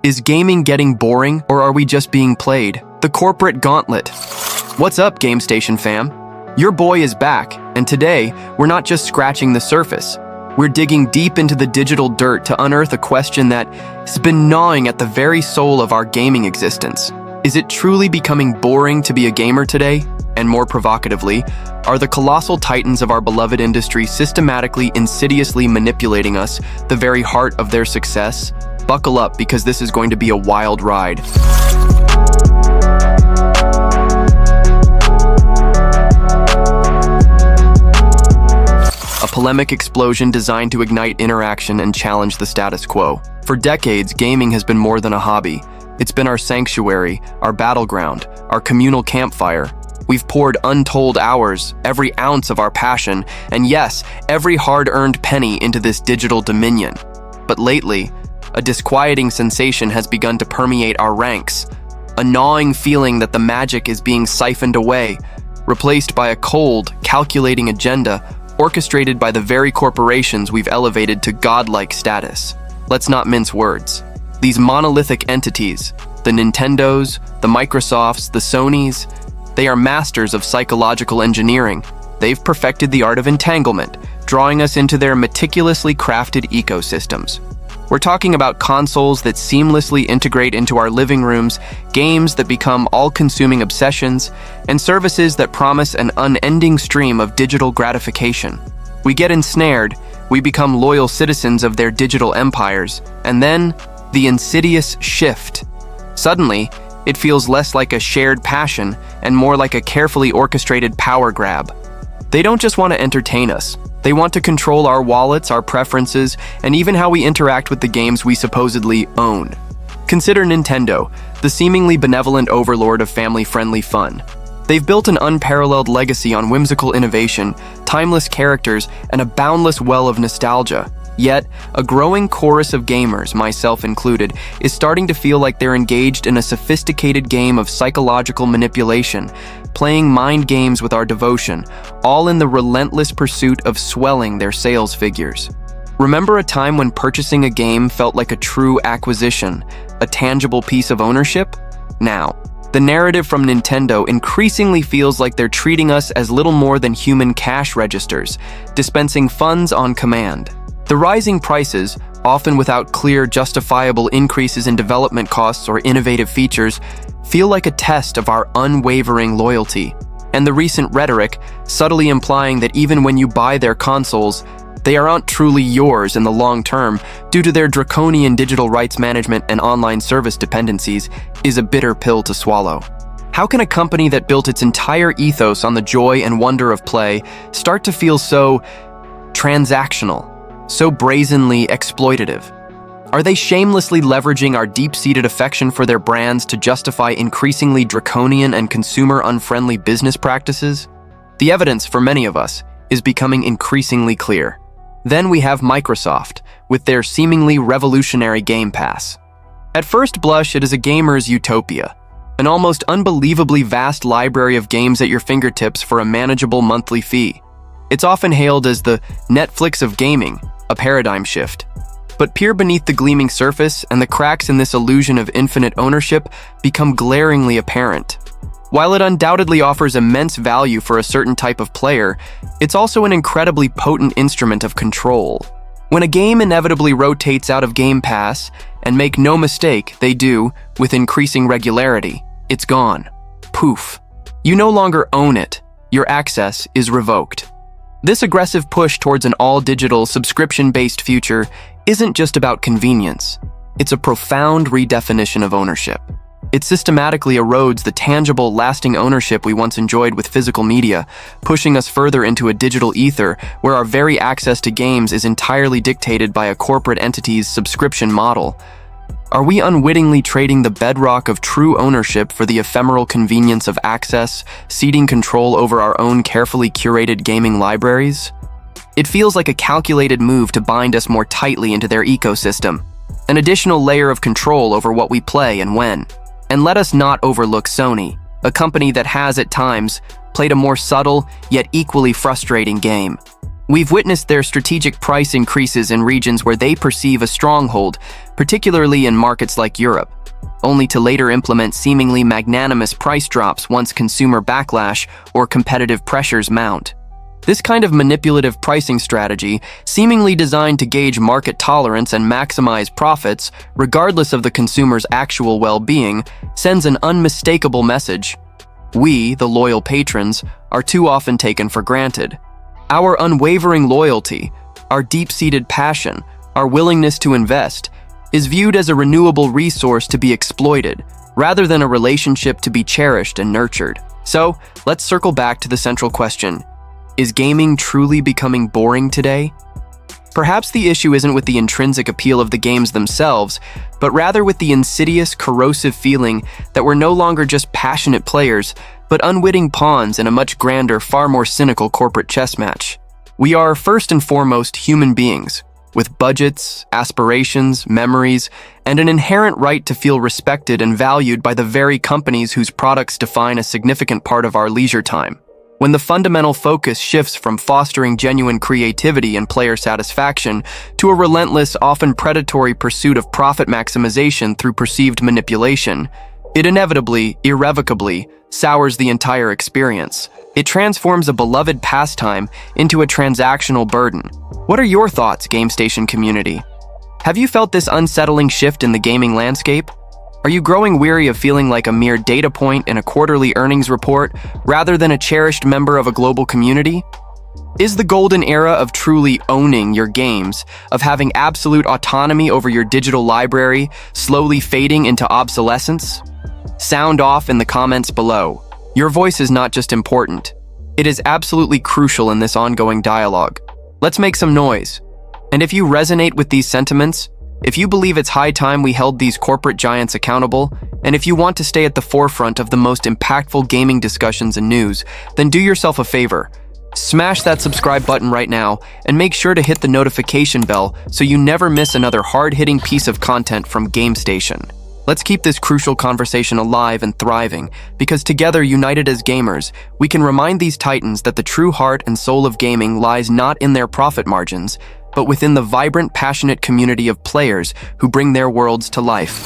Is gaming getting boring, or are we just being played? The corporate gauntlet. What's up, GameStation fam? Your boy is back, and today, we're not just scratching the surface. We're digging deep into the digital dirt to unearth a question that has been gnawing at the very soul of our gaming existence. Is it truly becoming boring to be a gamer today? And more provocatively, are the colossal titans of our beloved industry systematically, insidiously manipulating us, the very heart of their success? Buckle up, because this is going to be a wild ride. A polemic explosion designed to ignite interaction and challenge the status quo. For decades, gaming has been more than a hobby. It's been our sanctuary, our battleground, our communal campfire. We've poured untold hours, every ounce of our passion, and yes, every hard-earned penny into this digital dominion. But lately, a disquieting sensation has begun to permeate our ranks. A gnawing feeling that the magic is being siphoned away, replaced by a cold, calculating agenda orchestrated by the very corporations we've elevated to godlike status. Let's not mince words. These monolithic entities, the Nintendos, the Microsofts, the Sonys, they are masters of psychological engineering. They've perfected the art of entanglement, drawing us into their meticulously crafted ecosystems. We're talking about consoles that seamlessly integrate into our living rooms, games that become all-consuming obsessions, and services that promise an unending stream of digital gratification. We get ensnared, we become loyal citizens of their digital empires, and then, the insidious shift. Suddenly, it feels less like a shared passion and more like a carefully orchestrated power grab. They don't just want to entertain us. They want to control our wallets, our preferences, and even how we interact with the games we supposedly own. Consider Nintendo, the seemingly benevolent overlord of family-friendly fun. They've built an unparalleled legacy on whimsical innovation, timeless characters, and a boundless well of nostalgia. Yet, a growing chorus of gamers, myself included, is starting to feel like they're engaged in a sophisticated game of psychological manipulation, playing mind games with our devotion, all in the relentless pursuit of swelling their sales figures. Remember a time when purchasing a game felt like a true acquisition, a tangible piece of ownership? Now, the narrative from Nintendo increasingly feels like they're treating us as little more than human cash registers, dispensing funds on command. The rising prices, often without clear, justifiable increases in development costs or innovative features, feel like a test of our unwavering loyalty. And the recent rhetoric, subtly implying that even when you buy their consoles, they aren't truly yours in the long term due to their draconian digital rights management and online service dependencies, is a bitter pill to swallow. How can a company that built its entire ethos on the joy and wonder of play start to feel so transactional? So brazenly exploitative? Are they shamelessly leveraging our deep-seated affection for their brands to justify increasingly draconian and consumer-unfriendly business practices? The evidence, for many of us, is becoming increasingly clear. Then we have Microsoft, with their seemingly revolutionary Game Pass. At first blush, it is a gamer's utopia, an almost unbelievably vast library of games at your fingertips for a manageable monthly fee. It's often hailed as the Netflix of gaming, a paradigm shift. But peer beneath the gleaming surface, and the cracks in this illusion of infinite ownership become glaringly apparent. While it undoubtedly offers immense value for a certain type of player, it's also an incredibly potent instrument of control. When a game inevitably rotates out of Game Pass, and make no mistake, they do, with increasing regularity, it's gone. Poof. You no longer own it. Your access is revoked. This aggressive push towards an all-digital, subscription-based future isn't just about convenience. It's a profound redefinition of ownership. It systematically erodes the tangible, lasting ownership we once enjoyed with physical media, pushing us further into a digital ether where our very access to games is entirely dictated by a corporate entity's subscription model. Are we unwittingly trading the bedrock of true ownership for the ephemeral convenience of access, ceding control over our own carefully curated gaming libraries? It feels like a calculated move to bind us more tightly into their ecosystem, an additional layer of control over what we play and when. And let us not overlook Sony, a company that has, at times, played a more subtle, yet equally frustrating game. We've witnessed their strategic price increases in regions where they perceive a stronghold, particularly in markets like Europe, only to later implement seemingly magnanimous price drops once consumer backlash or competitive pressures mount. This kind of manipulative pricing strategy, seemingly designed to gauge market tolerance and maximize profits, regardless of the consumer's actual well-being, sends an unmistakable message. We, the loyal patrons, are too often taken for granted. Our unwavering loyalty, our deep-seated passion, our willingness to invest, is viewed as a renewable resource to be exploited, rather than a relationship to be cherished and nurtured. So, let's circle back to the central question. Is gaming truly becoming boring today? Perhaps the issue isn't with the intrinsic appeal of the games themselves, but rather with the insidious, corrosive feeling that we're no longer just passionate players, but unwitting pawns in a much grander, far more cynical corporate chess match. We are, first and foremost, human beings, with budgets, aspirations, memories, and an inherent right to feel respected and valued by the very companies whose products define a significant part of our leisure time. When the fundamental focus shifts from fostering genuine creativity and player satisfaction to a relentless, often predatory pursuit of profit maximization through perceived manipulation, it inevitably, irrevocably, sours the entire experience. It transforms a beloved pastime into a transactional burden. What are your thoughts, GameStation community? Have you felt this unsettling shift in the gaming landscape? Are you growing weary of feeling like a mere data point in a quarterly earnings report rather than a cherished member of a global community? Is the golden era of truly owning your games, of having absolute autonomy over your digital library, slowly fading into obsolescence? Sound off in the comments below. Your voice is not just important, it is absolutely crucial in this ongoing dialogue. Let's make some noise. And if you resonate with these sentiments, if you believe it's high time we held these corporate giants accountable, and if you want to stay at the forefront of the most impactful gaming discussions and news, then do yourself a favor. Smash that subscribe button right now, and make sure to hit the notification bell so you never miss another hard-hitting piece of content from GameStation. Let's keep this crucial conversation alive and thriving, because together, united as gamers, we can remind these titans that the true heart and soul of gaming lies not in their profit margins, but within the vibrant, passionate community of players who bring their worlds to life.